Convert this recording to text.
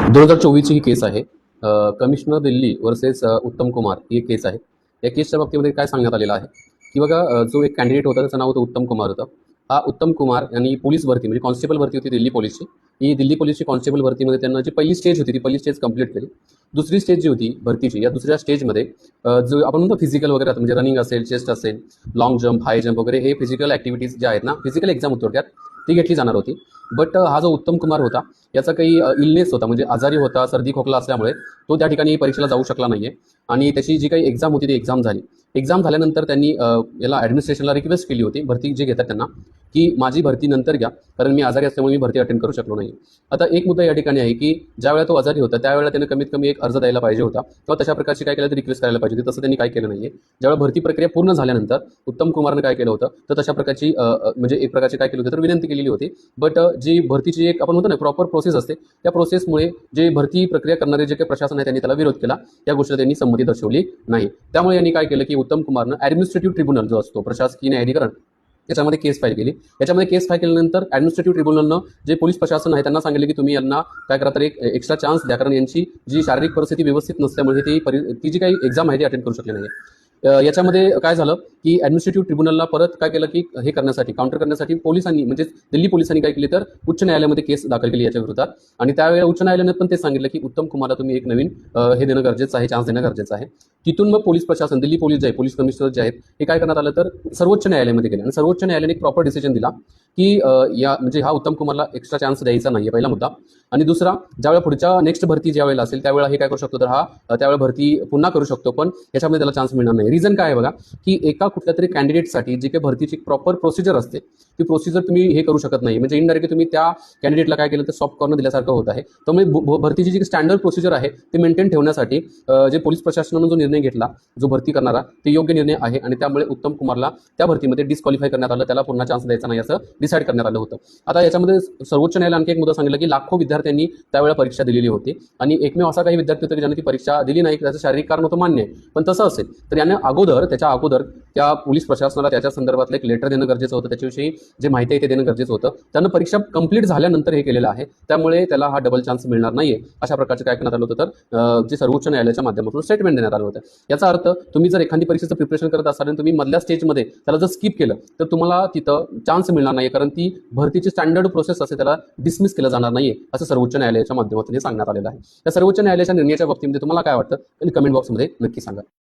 2024ची ही केस आहे. Commissioner Delhi versus उत्तम कुमार ही केस आहे. या केसच्या बाबतीमध्ये काय सांगण्यात आलेलं आहे की बघा, जो एक कॅन्डिडेट होता त्याचं नाव होतं उत्तम कुमार होतं. हा उत्तम कुमार यांनी पोलीस भरती म्हणजे कॉन्स्टेबल भरती होती दिल्ली पोलीसची. ही दिल्ली पोलीसची कॉन्स्टेबल भरतीमध्ये त्यांना जी पहिली स्टेज होती ती पहिली स्टेज कंप्लीट केली. दुसरी स्टेज जी होती भरतीची, या दुसऱ्या स्टेजमध्ये जो आपण म्हणतो फिजिकल वगैरे म्हणजे रनिंग असेल, चेस्ट असेल, लॉंग जंप, हाय जंप वगैरे हे फिजिकल ॲक्टिव्हिटीज ज्या आहेत ना, फिजिकल एक्झाम होती थोडक्यात, ती घेतली जाणार होती. बट हा जो उत्तम कुमार होता याचा काही इलनेस होता, म्हणजे आजारी होता, सर्दी खोकला असल्यामुळे तो त्या ठिकाणी परीक्षेला जाऊ शकला नाही आहे. आणि त्याची जी काही एक्झाम होती ती एक्झाम झाली. एक्झाम झाल्यानंतर त्यांनी याला ॲडमिनिस्ट्रेशनला रिक्वेस्ट केली होती, भरती जे घेतात त्यांना, की माझी भरती नंतर घ्या, कारण मी आजारी असल्यामुळे मी भरती अटेंड करू शकलो नाही. आता एक मुद्दा या ठिकाणी आहे की ज्यावेळेला तो आजारी होता त्यावेळेला त्याने कमीत कमी एक अर्ज द्यायला पाहिजे होता किंवा तशा प्रकारची काय केलं तर रिक्वेस्ट करायला पाहिजे होती. तसं त्यांनी काय केलं नाही आहे. ज्यावेळेला भरती प्रक्रिया पूर्ण झाल्यानंतर उत्तम कुमारनं काय केलं होतं तर तशा प्रकारची म्हणजे एक प्रकारची काय केली होती तर विनंती केलेली होती. बट जी भरतीची एक आपण म्हणतो ना प्रॉपर प्रोसेस असते, त्या प्रोसेसमुळे जे भरती प्रक्रिया करणारे जे काही प्रशासन आहे त्यांनी त्याला विरोध केला. त्या गोष्टीला त्यांनी संमती दर्शवली नाही. त्यामुळे यांनी काय केलं की उत्तम कुमारनं ॲडमिनिस्ट्रेटिव्ह ट्रिब्युनल जो असतो प्रशासकीय न्यायाधिकरण, याच्यामध्ये केस फाईल केली. याच्यामध्ये केस फाईल केल्यानंतर ॲडमिनिस्ट्रेटिव्ह ट्रिब्युनलनं जे पोलीस प्रशासन आहे त्यांना सांगितलं की तुम्ही यांना काय करा तर एक एक्स्ट्रा चान्स द्या, कारण यांची जी शारीरिक परिस्थिती व्यवस्थित नसल्यामुळे ती जी काही एक्झाम आहे ती अटेंड करू शकली नाही. याच्यामध्ये काय झालं की ॲडमिनिस्ट्रेटिव्ह ट्रिब्युनलला परत काय केलं की हे करण्यासाठी, काउंटर करण्यासाठी पोलिसांनी म्हणजे दिल्ली पोलिसांनी काय केली तर उच्च न्यायालयामध्ये केस दाखल केली याच्या विरोधात. आणि त्यावेळेला उच्च न्यायालयानं पण ते सांगितलं की उत्तम कुमारला तुम्ही एक नवीन हे देणं गरजेचं आहे, चान्स देणं गरजेचं आहे. तिथून मग पोलीस प्रशासन, दिल्ली पोलीस जे आहे, पोलीस कमिशनर जे आहेत, हे काय करण्यात आलं तर सर्वोच्च न्यायालयामध्ये गेले आणि सर्वोच्च न्यायालयाने एक प्रॉपर डिसिजन दिला की या म्हणजे हा उत्तम कुमारला एक्स्ट्रा चान्स द्यायचा नाही आहे, पहिला मुद्दा. आणि दुसरा, ज्यावेळेला पुढच्या नेक्स्ट भरती ज्यावेळेला असेल त्यावेळेला हे काय करू शकतो तर हा त्यावेळेला भरती पुन्हा करू शकतो, पण याच्यामध्ये त्याला चान्स मिळणार नाही. रिझन काय आहे बघा, की एका कुठल्या तरी कॅन्डिडेटसाठी जी काही भरतीची प्रॉपर प्रोसिजर असते ती प्रोसिजर तुम्ही हे करू शकत नाही, म्हणजे इनडायरेक्टली तुम्ही त्या कॅन्डिडेटला काय केलं तर सॉफ्ट कॉर्नर दिल्यासारखं होत आहे. त्यामुळे भरतीची जी स्टँडर्ड प्रोसिजर आहे ते मेंटेन ठेवण्यासाठी जे पोलीस प्रशासनानं जो निर्णय घेतला, जो भरती करणारा, ते योग्य निर्णय आहे. आणि त्यामुळे उत्तम कुमारला त्या भरतीमध्ये डिस्क्वालिफाय करण्यात आलं, त्याला पुन्हा चान्स द्यायचा नाही असं डिसाईड करण्यात आलं होतं. आता याच्यामध्ये सर्वोच्च न्यायालयाने आणखी एक मुद्दा सांगितलं की लाखो विद्यार्थ्यांनी त्यावेळेला परीक्षा दिलेली होती आणि एकमेव असा काही विद्यार्थी होता की ज्याने ती परीक्षा दिली नाही, त्याचं शारीरिक कारण होतं, मान्य आहे. पण तसं असेल तर याने त्याच्या अगोदर त्या पोलीस प्रशासनाला त्याच्या संदर्भातलं एक लेटर देणं गरजेचं होतं, त्याच्याविषयी जे माहिती आहे ते देणं गरजेचं होतं. त्यानं परीक्षा कंप्लीट झाल्यानंतर हे केलेलं आहे, त्यामुळे त्याला हा डबल चान्स मिळणार नाहीये अशा प्रकारचं काय करण्यात आलं होतं तर जे सर्वोच्च न्यायालयाच्या माध्यमातून स्टेटमेंट देण्यात आलं होतं. याचा अर्थ तुम्ही जर एखादी परीक्षेचं प्रिपरेशन करत असाल आणि तुम्ही मधल्या स्टेजमध्ये त्याला जर स्किप केलं तर तुम्हाला तिथं चान्स मिळणार नाही, कारण ती भरतीची स्टँडर्ड प्रोसेस असते, त्याला डिसमिस केलं जाणार नाहीये असं सर्वोच्च न्यायालयाच्या माध्यमातून सांगण्यात आलेलं आहे. त्या सर्वोच्च न्यायालयाच्या निर्णयाच्या बाबतीमध्ये तुम्हाला काय वाटतं कमेंट बॉक्समध्ये नक्की सांगा.